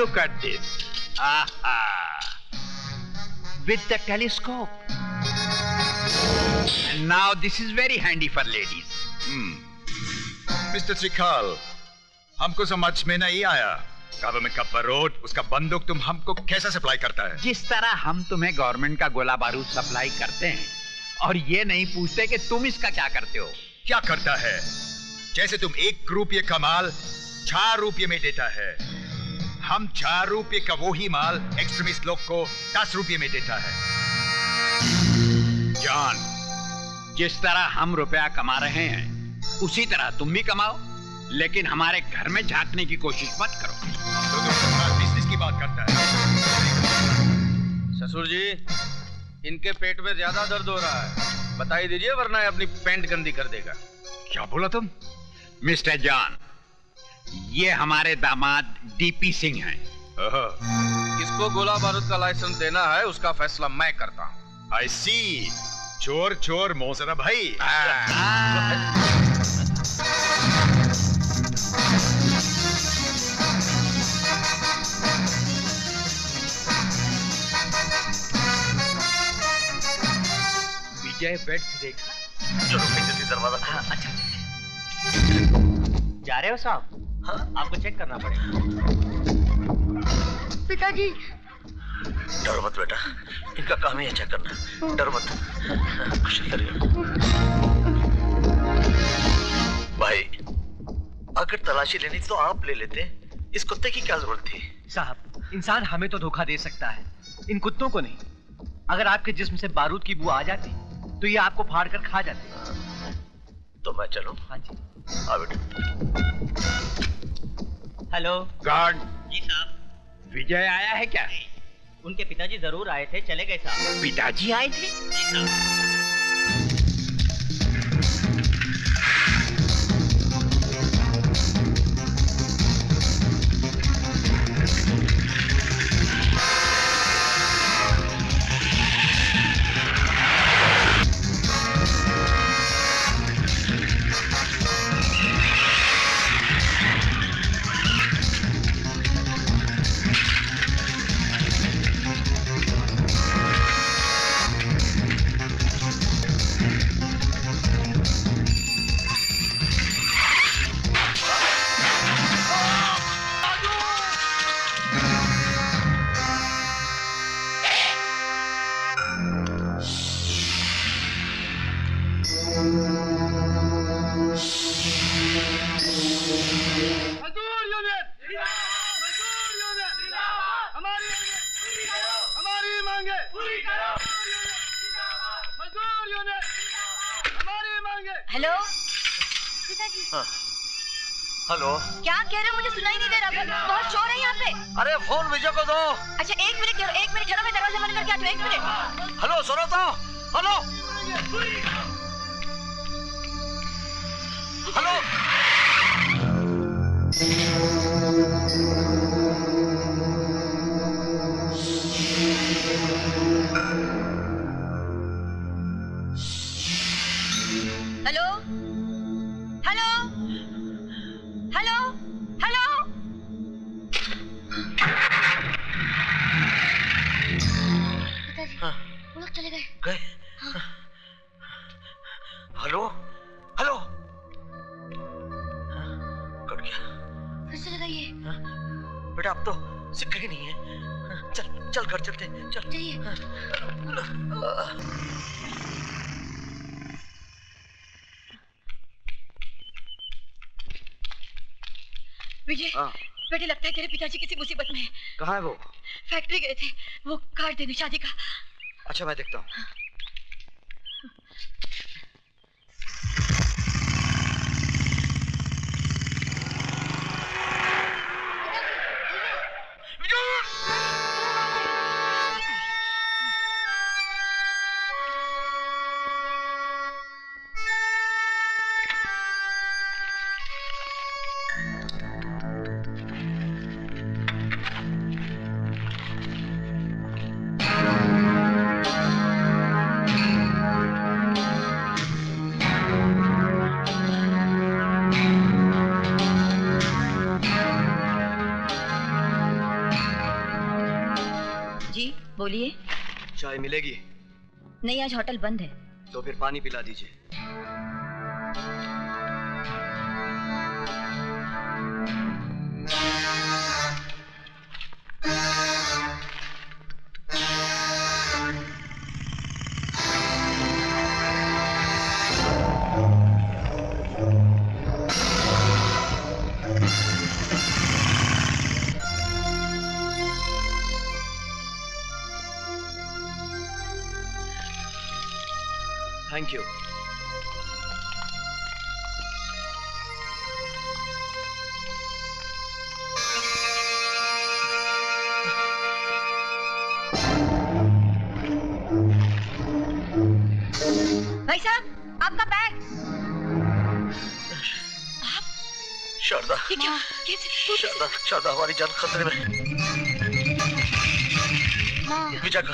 Look at this. Aha. With the telescope. And now this is very handy for ladies. Mister त्रिकाल, हमको समझ में नहीं आया government का बारूद, उसका बंदूक तुम हमको कैसे सप्लाई करता है? जिस तरह हम तुम्हें गवर्नमेंट का गोला बारूद सप्लाई करते हैं और ये नहीं पूछते कि तुम इसका क्या करते हो। क्या करता है? जैसे तुम 1 रुपये का माल 4 रुपये में देता है, हम 4 रुपये का वही माल एक्सट्रीमिस्ट लोग को 10 रुपये में देता है। जॉन, जिस तरह हम रुपया कमा रहे हैं उसी तरह तुम भी कमाओ, लेकिन हमारे घर में झांकने की कोशिश मत करो। तो तुम बिजनेस की बात करता है? ससुर जी, इनके पेट में ज्यादा दर्द हो रहा है, बता ही दीजिए वरना अपनी पैंट गंदी कर देगा। क्या बोला तुम? मिस्टर जॉन, ये हमारे दामाद डीपी सिंह हैं। किसको गोला बारूद का लाइसेंस देना है उसका फैसला मैं करता हूँ। I see. चोर चोर मोजरा भाई। विजय बेड से देखा। चलो पीछे से दरवाजा। हाँ, अच्छा। जा रहे हो साहब? हाँ, आपको चेक करना पड़ेगा। पिताजी। डरो मत बेटा, इनका काम ही है चेक करना, डरो मत। कुछ नहीं करेगा भाई। अगर तलाशी लेनी तो आप ले लेते, इस कुत्ते की क्या जरूरत थी? साहब, इंसान हमें तो धोखा दे सकता है, इन कुत्तों को नहीं। अगर आपके जिस्म से बारूद की बू आ जाती तो ये आपको फाड़ कर खा जाते। तो मैं चलूं? हाँ जी। आ बेटा। Hello guard. जी साहब। विजय आया है क्या? उनके पिताजी जरूर आए थे, चले गए साहब। पिताजी आए थे? जी साहब। हेलो हाँ। हेलो। क्या कह रहे हो? मुझे सुनाई नहीं दे रहा, बहुत शोर है यहाँ पे। अरे फोन विजय को दो। अच्छा एक मिनट ठहरो, मैं दरवाजा बंद करके आती हूँ। 1 मिनट। हेलो सुनो तो। Hello hello. Hello hello hello hello. पिताजी, वो लोग चले गए। हाँ। Hello hello. कट गया। फिर से लगाइए। बेटा अब तो सिक्का ही नहीं है। चल चल घर चलते। चल चलिए। विजय, बेटे लगता है तेरे पिताजी किसी मुसीबत में है। कहाँ है वो? फैक्ट्री गए थे, वो कार्ड देने शादी का। अच्छा मैं देखता हूँ। बोलिए। चाय मिलेगी? नहीं, आज होटल बंद है। तो फिर पानी पिला दीजिए। Thank you. भाई साहब, आपका बैग। शारदा, ये क्या? कैसे? शारदा, शारदा, हमारी जान खतरे में। माँ। विजय का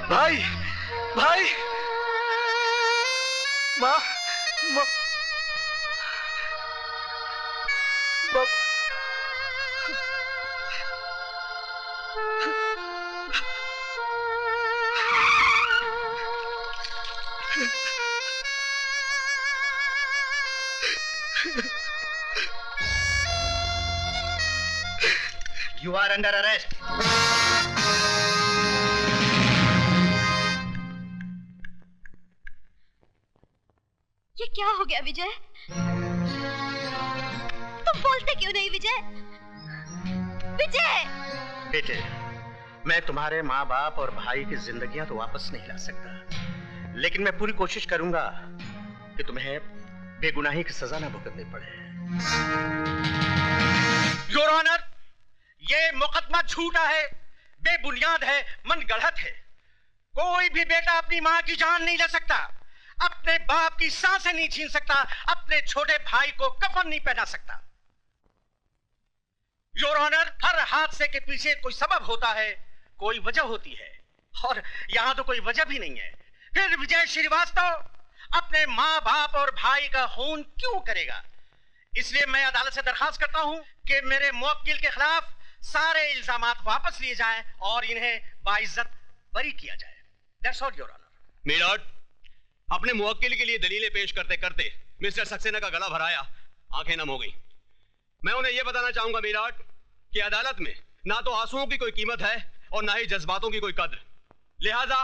भाई, भाई, माँ, माँ, माँ, You are under arrest. ये क्या हो गया विजय? तुम बोलते क्यों नहीं विजय? विजय! बेटे, मैं तुम्हारे माँ बाप और भाई की जिंदगियां तो वापस नहीं ला सकता, लेकिन मैं पूरी कोशिश करूंगा कि तुम्हें बेगुनाही की सजा न भुगतनी पड़े। योर ऑनर, ये मुकदमा झूठा है, बेबुनियाद है, मनगढ़ंत है। कोई भी बेटा अपनी माँ की जान नहीं ले सकता, अपने बाप की सांसें नहीं छीन सकता, अपने छोटे भाई को कफन नहीं पहना सकता। योर ऑनर, हर हादसे के पीछे कोई सबब होता है, कोई वजह होती है, और यहां तो कोई वजह भी नहीं है। फिर विजय श्रीवास्तव अपने माँ बाप और भाई का खून क्यों करेगा? इसलिए मैं अदालत से दरखास्त करता हूं कि मेरे मुवक्किल के खिलाफ सारे इल्जामात वापस लिए जाएं और इन्हें बाइज्जत बरी किया जाए। That's all your honour. Milord, अपने मुवक्किल के लिए दलीलें पेश करते करते मिस्टर सक्सेना का गला भराया, आंखें नम हो गई। मैं उन्हें यह बताना चाहूंगा मिलॉर्ड कि अदालत में ना तो आंसुओं की कोई कीमत है और ना ही जज्बातों की कोई कद्र। लिहाजा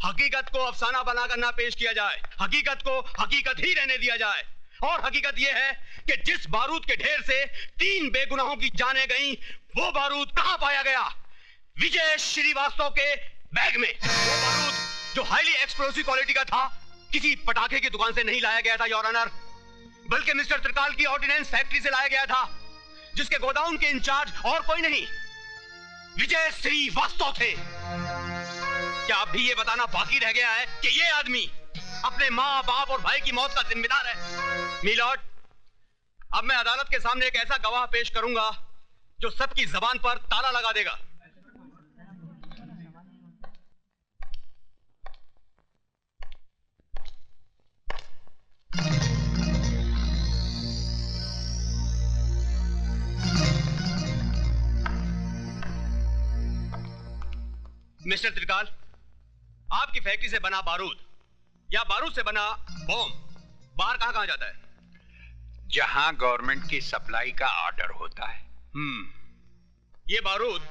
हकीकत को अफसाना बनाकर ना पेश किया जाए, हकीकत को हकीकत ही रहने दिया जाए। और हकीकत यह है कि जिस बारूद के ढेर से 3 बेगुनाहों की जानें गईं, वो बारूद कहां पाया गया? विजय श्रीवास्तव के बैग में। वो बारूद जो हाईली एक्सप्लोसिव क्वालिटी का था, किसी पटाखे की दुकान से नहीं लाया गया था योर ऑनर, बल्कि मिस्टर त्रिकाल की ऑर्डिनेंस फैक्ट्री से लाया गया था, जिसके गोदाम के इंचार्ज और कोई नहीं, विजय श्रीवास्तव थे। क्या अब भी ये बताना बाकी रह गया है कि ये आदमी अपने माँ बाप और भाई की मौत का जिम्मेदार है? मिलॉर्ड, अब मैं अदालत के सामने एक ऐसा गवाह पेश करूंगा जो सबकी जबान पर ताला लगा देगा। मिस्टर त्रिकाल, आपकी फैक्ट्री से बना बारूद या बारूद से बना बॉम्ब बाहर कहां जाता है? जहां गवर्नमेंट की सप्लाई का ऑर्डर होता है। ये बारूद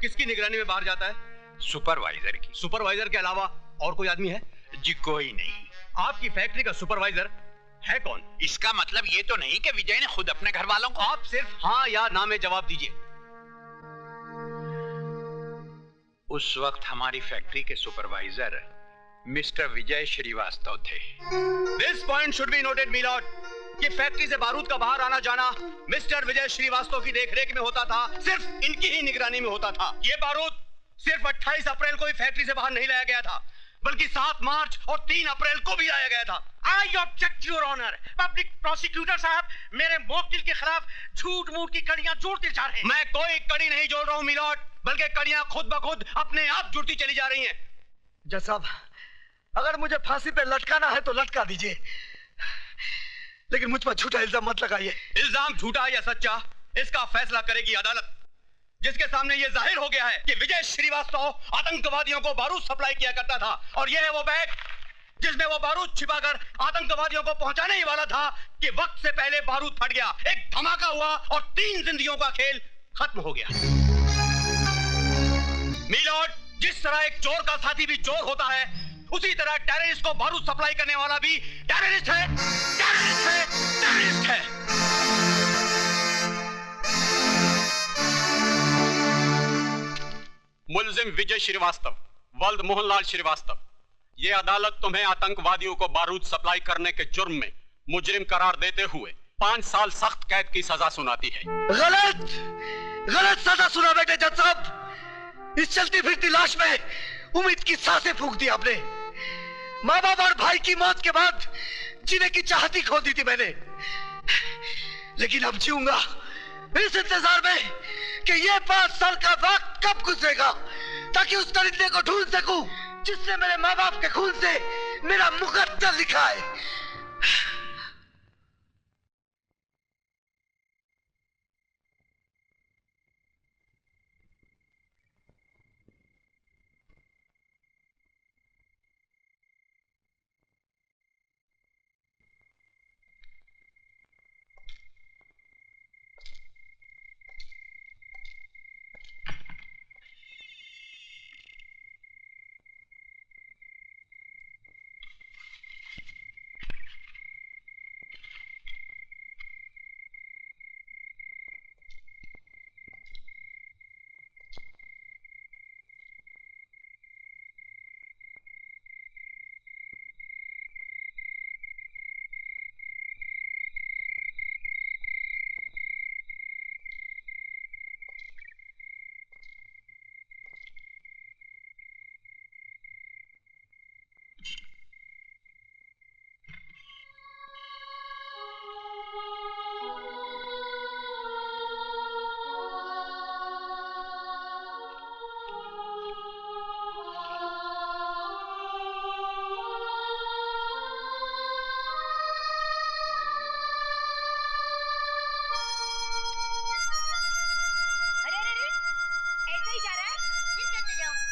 किसकी निगरानी में बाहर जाता है? सुपरवाइजर की। सुपरवाइजर के अलावा और कोई आदमी है? जी कोई नहीं। आपकी फैक्ट्री का सुपरवाइजर है कौन? इसका मतलब ये तो नहीं कि विजय ने खुद अपने घर वालों को। आप सिर्फ हाँ या ना में जवाब दीजिए। उस वक्त हमारी फैक्ट्री के सुपरवाइजर मिस्टर विजय श्रीवास्तव थे। This point should be noted milord कि फैक्ट्री से बारूद का बाहर आना जाना मिस्टर विजय श्रीवास्तव की देखरेख में होता था, सिर्फ इनकी ही निगरानी में होता था। ये बारूद सिर्फ 28 अप्रैल को ही फैक्ट्री से बाहर नहीं लाया गया था, बल्कि 7 मार्च और 3 अप्रैल को भी लाया गया था। I object your honour. Public prosecutor साहब मेरे मुवक्किल के खिलाफ झूठ मूठ की कड़ियां जोड़ते जा रहे हैं। मैं कोई कड़ी नहीं जोड़ रहा हूं मिलॉर्ड, बल्कि कड़ियां खुद ब खुद अपने आप जुड़ती चली जा रही हैं। जज साहब, अगर मुझे फांसी पे लटकाना है तो लटका दीजिए, लेकिन मुझ पर झूठा इल्जाम मत लगाइए। इल्जाम झूठा या सच्चा, इसका फैसला करेगी अदालत, जिसके सामने यह जाहिर हो गया है कि विजय श्रीवास्तव आतंकवादियों को बारूद सप्लाई किया करता था, और यह है वो बैग जिसमें वो बारूद छिपाकर आतंकवादियों को पहुंचाने ही वाला था कि वक्त से पहले बारूद फट गया, एक धमाका हुआ और 3 जिंदगियों का खेल खत्म हो गया। मिलॉर्ड, जिस तरह एक चोर का साथी भी चोर होता है, उसी तरह टेररिस्ट को बारूद सप्लाई करने वाला भी टेररिस्ट है, टेररिस्ट है, टेररिस्ट है। मुलजिम विजय श्रीवास्तव, वल्द मोहनलाल श्रीवास्तव, ये अदालत तुम्हें आतंकवादियों को बारूद सप्लाई करने के जुर्म में मुजरिम करार देते हुए 5 साल सख्त कैद की सजा सुनाती है। गलत, गलत सजा सुना बेटे जज साहब। इस चलती फिरती लाश में उम्मीद की सांसें फूंक दी आपने। माँ बाप और भाई की मौत के बाद जीने की चाहती खो दी थी मैंने, लेकिन अब जीऊंगा इस इंतजार में कि ये 5 साल का वक्त कब गुजरेगा, ताकि उस दरिंदे को ढूंढ सकूं जिसने मेरे माँ बाप के खून से मेरा मुकद्दर लिखा है।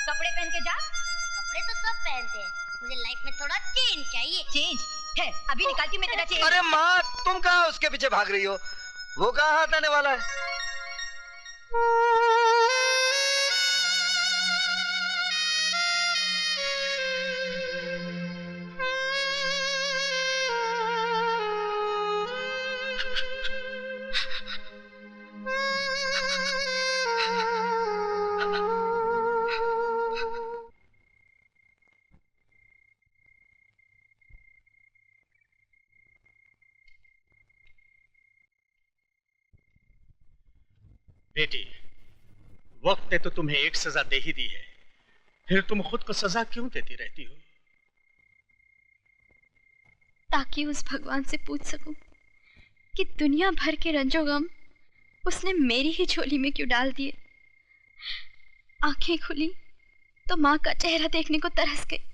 कपड़े पहन के जा। कपड़े तो सब पहनते हैं, मुझे लाइफ में थोड़ा चेंज चाहिए। चेंज है, अभी निकालती हूँ मैं तेरा चेंज। अरे माँ, तुम कहाँ उसके पीछे भाग रही हो? वो कहाँ हाथ आने वाला है? बेटी, वक्त ने तो तुम्हें एक सजा दे ही दी है, फिर तुम खुद को सजा क्यों देती रहती हो? ताकि उस भगवान से पूछ सकूं कि दुनिया भर के रंजो गम उसने मेरी ही झोली में क्यों डाल दिए। आंखें खुली तो माँ का चेहरा देखने को तरस गई,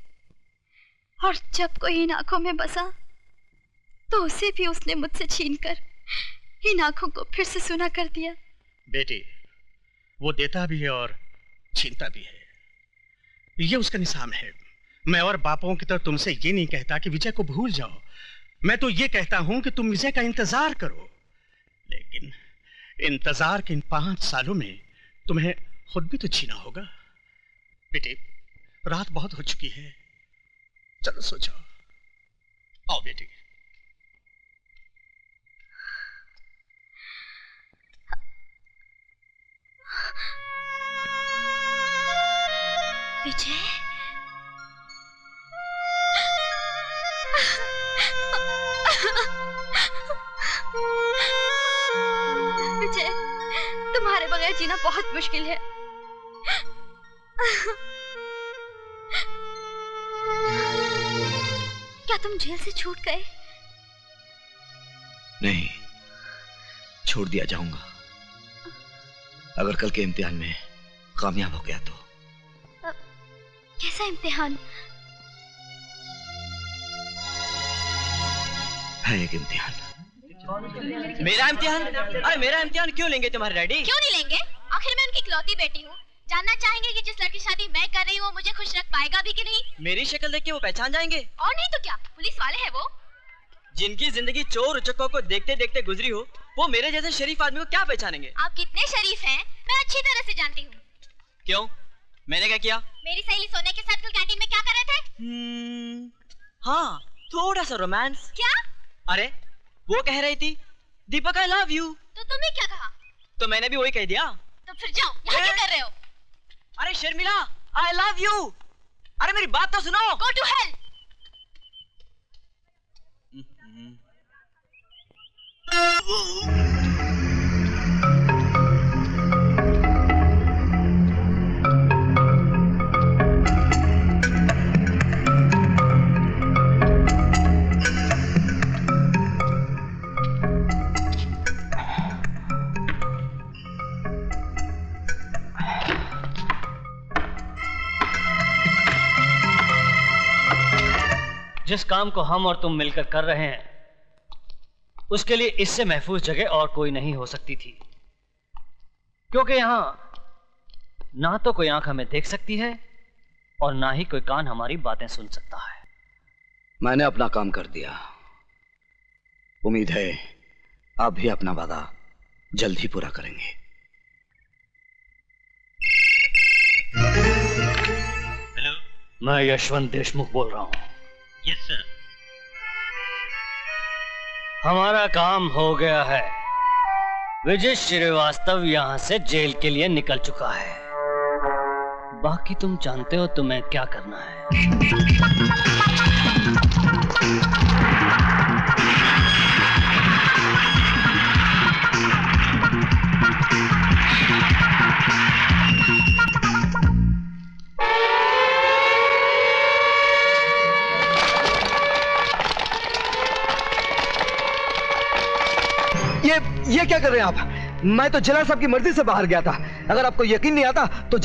और जब कोई इन आंखों में बसा तो उसे भी उसने मुझसे छीनकर इन आंखों को फिर से सुना कर दिया। बेटी, वो देता भी है और छीनता भी है, ये उसका निजाम है। मैं और बापों की तरह तुमसे ये नहीं कहता कि विजय को भूल जाओ, मैं तो ये कहता हूं कि तुम विजय का इंतजार करो, लेकिन इंतजार के इन 5 सालों में तुम्हें खुद भी तो छीना होगा। बेटी, रात बहुत हो चुकी है, चलो सो जाओ। आओ बेटी। विजय, विजय, तुम्हारे बगैर जीना बहुत मुश्किल है। क्या तुम जेल से छूट गए? नहीं, छोड़ दिया जाऊंगा अगर कल के इम्तिहान में कामयाब हो गया तो। कैसा इम्तिहान? है एक इम्तिहान। मेरा इम्तिहान? अरे मेरा इम्तिहान क्यों लेंगे तुम्हारे डैडी? क्यों नहीं लेंगे? आखिर मैं उनकी इकलौती बेटी हूँ। जानना चाहेंगे कि जिस लड़की शादी मैं कर रही हूँ मुझे खुश रख पाएगा भी कि नहीं? मेरी शक्ल देख के वो पहचान जाएंगे। और नहीं तो क्या, पुलिस वाले हैं वो। जिनकी जिंदगी चोर उचक्कों को देखते देखते गुजरी हो, वो मेरे जैसे शरीफ आदमी को क्या पहचानेंगे? आप कितने शरीफ हैं मैं अच्छी तरह से जानती हूँ। क्यों, मैंने क्या किया? मेरी सहेली सोने के साथ कल कैंटीन में क्या कर रहे थे? हाँ, थोड़ा सा रोमांस। क्या? अरे वो कह रही थी दीपक आई लव यू। तो तुमने क्या कहा? तो मैंने भी वही कह दिया। तो फिर जाओ, यहाँ क्या कर रहे हो? अरे शर्मिला, आई लव यू। अरे मेरी बात तो सुनो। Go to hell! जिस काम को हम और तुम मिलकर कर रहे हैं उसके लिए इससे महफूज जगह और कोई नहीं हो सकती थी, क्योंकि यहां ना तो कोई आंख हमें देख सकती है और ना ही कोई कान हमारी बातें सुन सकता है। मैंने अपना काम कर दिया। उम्मीद है आप भी अपना वादा जल्द ही पूरा करेंगे। हेलो, मैं यशवंत देशमुख बोल रहा हूं। Yes sir. हमारा काम हो गया है। विजय श्रीवास्तव यहाँ से जेल के लिए निकल चुका है। बाकी तुम जानते हो तुम्हें क्या करना है। ये क्या कर रहे हैं आप? मैं तो जलाल साहब की मर्जी से बाहर गया था। अगर आपको यकीन नहीं आता तो